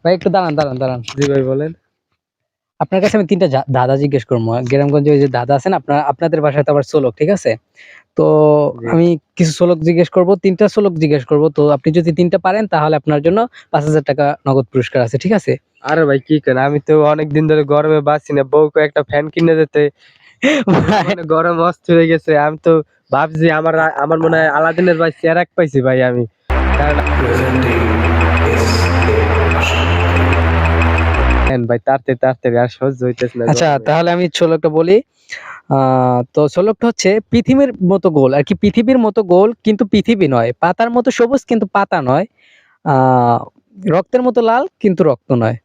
ভাই একটু দাঁড়ান দাঁড়ান দাঁড়ান। জি ভাই বলেন। আপনার কাছে আমি তিনটা দাদা জিজ্ঞেস করবো। গ্রামগঞ্জে ওই যে দাদা আছেন, আপনাদের বাসায় তো আবার শ্লোক, ঠিক আছে? তো জি। আমি কিছু শ্লোক জিজ্ঞেস করবো, তিনটা শ্লোক জিজ্ঞেস করবো। তো আপনি যদি তিনটা পারেন তাহলে আপনার জন্য 5,000 টাকা নগদ পুরস্কার আছে, ঠিক আছে? আরে ভাই কি করেন, আমি তো অনেকদিন ধরে গরমে বাঁচি না, বউকে একটা ফ্যান কিনে দিতে মানে গরম অস্থির হয়ে গেছে। আমি তো ভাবছি আমার মনে হয় আলাদিনের ভাই চেরাক পাইছি ভাই আমি, কারণ ভাই তাড়াতাড়ি তাড়াতাড়ি আর সহ্য হইতেছে না আচ্ছা গরমে। তাহলে আমি শ্লোকটা বলি। তো শ্লোকটা হচ্ছে, পৃথিবীর মতো গোল আর কি, পৃথিবীর মতো গোল কিন্তু পৃথিবী নয়, পাতার মতো সবুজ কিন্তু পাতা নয়, রক্তের মতো লাল কিন্তু রক্ত নয়।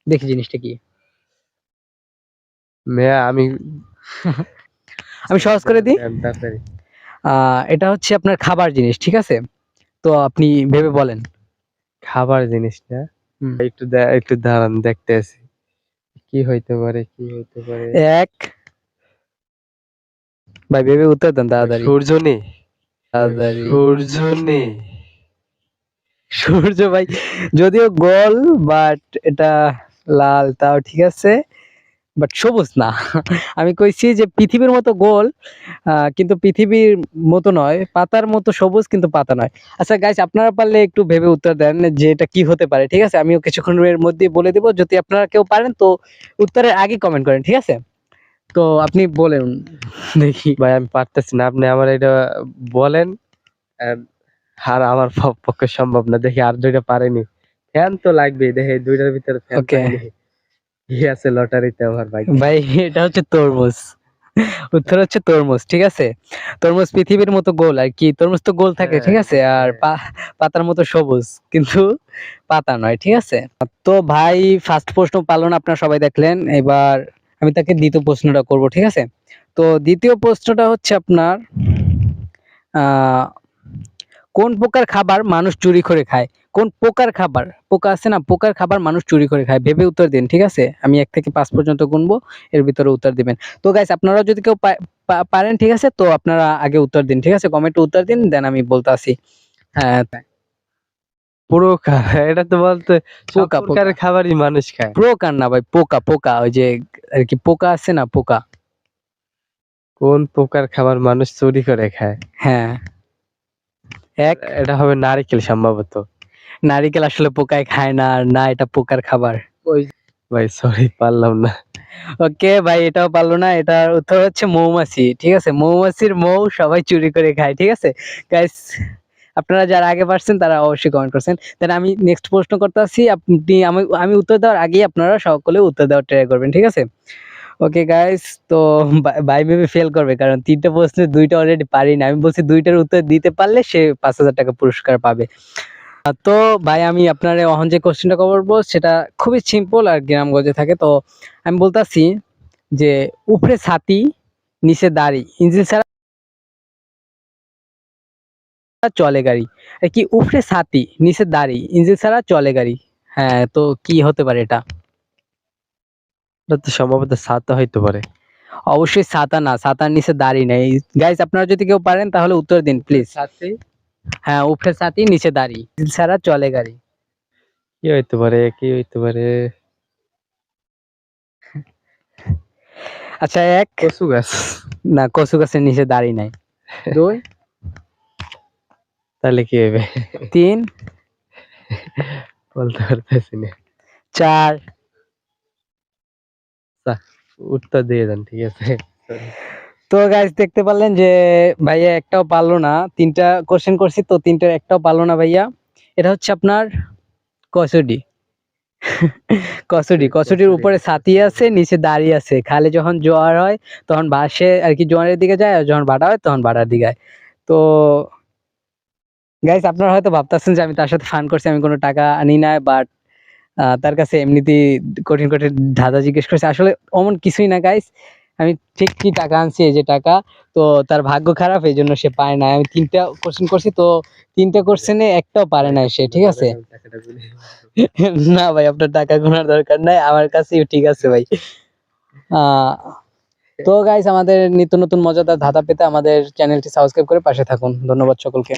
দেখি জিনিসটা কি। মেয়া আমি আমি সহজ করে দিই। তাড়াতাড়ি। এটা হচ্ছে আপনার খাবার জিনিস, ঠিক আছে? তো আপনি ভেবে বলেন। খাবার জিনিসটা হুম। একটু দাঁড়ান, দেখতে আছি কি হইতে পারে, কি হইতে পারে। এক, ভাই ভেবে উত্তর দেন ভাই তাড়াতাড়ি। সূর্য নেই, তাড়াতাড়ি। সূর্য নেই। সূর্য ভাই, যদিও গোল বাট এটা লাল, তাও ঠিক আছে, বাট সবুজ না। আমি কইছি যে পৃথিবীর মতো গোল, কিন্তু পৃথিবীর মতো নয়, পাতার মতো সবুজ কিন্তু পাতা নয়। আচ্ছা গাইস, আপনারা পারলে একটু ভেবে উত্তর দেন যে এটা কি হতে পারে, ঠিক আছে? আমিও কিছুক্ষণের মধ্যে বলে দেব। যদি আপনারা কেউ পারেন তো উত্তরের আগে কমেন্ট করেন, ঠিক আছে? তো আপনি বলেন দেখি। ভাই আমি পারতেছি না, আপনি আমার এটা বলেন। আর আমার পক্ষে সম্ভব না, দেখি আর দুইটা পারেনি। ফ্যান তো লাগবেই, দেখি দুইটার ভিতরে ফ্যান ওকে পাইনি। কি আছে লটারিতে আমার ভাই? ভাই, এটা হচ্ছে তরমুজ। উত্তর হচ্ছে তরমুজ, ঠিক আছে? তরমুজ পৃথিবীর মতো গোল আর কি, তরমুজ তো গোল থাকে, ঠিক আছে? আর পাতার মতো সবুজ কিন্তু পাতা নয়, ঠিক আছে? তো ভাই ফার্স্ট প্রশ্ন পারলো না, আপনারা সবাই দেখলেন। এবার আমি তাকে দ্বিতীয় প্রশ্নটা করব, ঠিক আছে? তো দ্বিতীয় প্রশ্নটা হচ্ছে আপনার, আহ কোন প্রকার খাবার মানুষ চুরি করে খায়? কোন প্রকার খাবার, পোকা আছে না, পোকার খাবার মানুষ চুরি করে খায়? ভেবে উত্তর দিন, ঠিক আছে? আমি 1 থেকে 5 পর্যন্ত গুনবো, এর ভিতরে উত্তর দিবেন। তো গাইস, আপনারা যদি কেউ পারেন, ঠিক আছে, তো আপনারা আগে উত্তর দিন, ঠিক আছে? কমেন্টে উত্তর দিন, দেন আমি বলতাছি। হ্যাঁ, পুরো এটা তো বলতে সব পোকা পোকা, প্রকারের খাবারই মানুষ খায়। প্রকার না ভাই, পোকা পোকা, ওই যে আর কি, পোকা আছে না, পোকা। কোন প্রকার খাবার মানুষ চুরি করে খায়? হ্যাঁ, এক। এটা হবে নারকেল সম্ভবত। নারিকেল আসলে পোকায় খায় না, আর না এটা পোকার খাবার। ওই ভাই সরি, পারলাম না। ওকে ভাই, এটাও পারলো না। এটার উত্তর হচ্ছে মৌমাছি, ঠিক আছে? মৌমাছির মৌ সবাই চুরি করে খায়, ঠিক আছে গাইস? আপনারা যারা আগে পারছেন তারা অবশ্যই কমেন্ট করছেন। তাহলে আমি নেক্সট প্রশ্ন করতেছি। আপনি আমি উত্তর দেওয়ার আগেই আপনারা সকলে উত্তর দেওয়ার ট্রাই করবেন, ঠিক আছে? ওকে গাইস, তো ভাই মেবি ফেল করবে, কারণ 3টা প্রশ্নে 2টা অলরেডি পারি না। আমি বলছি 2টার উত্তর দিতে পারলে সে 5,000 টাকা পুরস্কার পাবে। তো ভাই আমি আপনার এখন যে কোশ্চেনটা করবো সেটা খুবই সিম্পল আর গ্রামগঞ্জে থাকে। তো আমি বলতাছি যে, উপরে ছাতি নিচে দাড়ি, ইঞ্জিন ছাড়া চলে গাড়ি। কি উপরে ছাতি নিচে দাড়ি, ইঞ্জিন ছাড়া চলে গাড়ি? হ্যাঁ, তো কি হতে পারে এটা? এটা তো সম্ভবত ছাতা হইতে পারে। অবশ্যই ছাতা না, ছাতার নিচে দাড়ি নেই। গাইস, আপনারা যদি কেউ পারেন তাহলে উত্তর দিন প্লিজ। ছাতি হ্যাঁ, উপরে ছাতি নিচে দাড়ি, ইঞ্জিন ছাড়া চলে গাড়ি। কি হইতে পারে, কি হইতে পারে? আচ্ছা, এক। কচু গাছ। না, কচু গাছের নিচে দাড়ি নাই। 2, তাহলে কি হবে? 3, বলতে পারতেছি না। 4। উত্তর দিয়ে দেন, ঠিক আছে। Sorry. তো গাইস, দেখতে পারলেন যে ভাইয়া একটাও পারলো না। 3টা কোশ্চেন করছি, তো 3টার একটাও পারলো না ভাইয়া। এটা হচ্ছে আপনার কচুরি। কচুরির উপরে ছাতি আছে, নিচে দাঁড়িয়ে আছে। খালে যখন জোয়ার হয় তখন ভাসে আর কি, জোয়ারের দিকে যায়, আর যখন ভাটা হয় তখন ভাটার দিকে যায়। তো গাইস, আপনারা হয়তো ভাবতেছেন যে আমি তার সাথে ফান করছি, আমি কোনো টাকা আনি না, বাট তার কাছে এমনিতেই কঠিন কঠিন ধাঁধা জিজ্ঞেস করছে। আসলে অমন কিছুই না গাইস, আমি ঠিক কি টাকা আনছি, এই যে টাকা। তো তার ভাগ্য খারাপ, এই জন্য সে পায় না। আমি 3টা কোশ্চেন করছি, তো 3টা কোশ্চেনে একটাও পারে না সে, ঠিক আছে? না ভাই, আপনার টাকা গোনার দরকার নাই, আমার কাছেই ঠিক আছে ভাই। আহ তো গাইস, আমাদের নিত্য নতুন মজাদার ধাঁধা পেতে আমাদের চ্যানেলটি সাবস্ক্রাইব করে পাশে থাকুন। ধন্যবাদ সকলকে।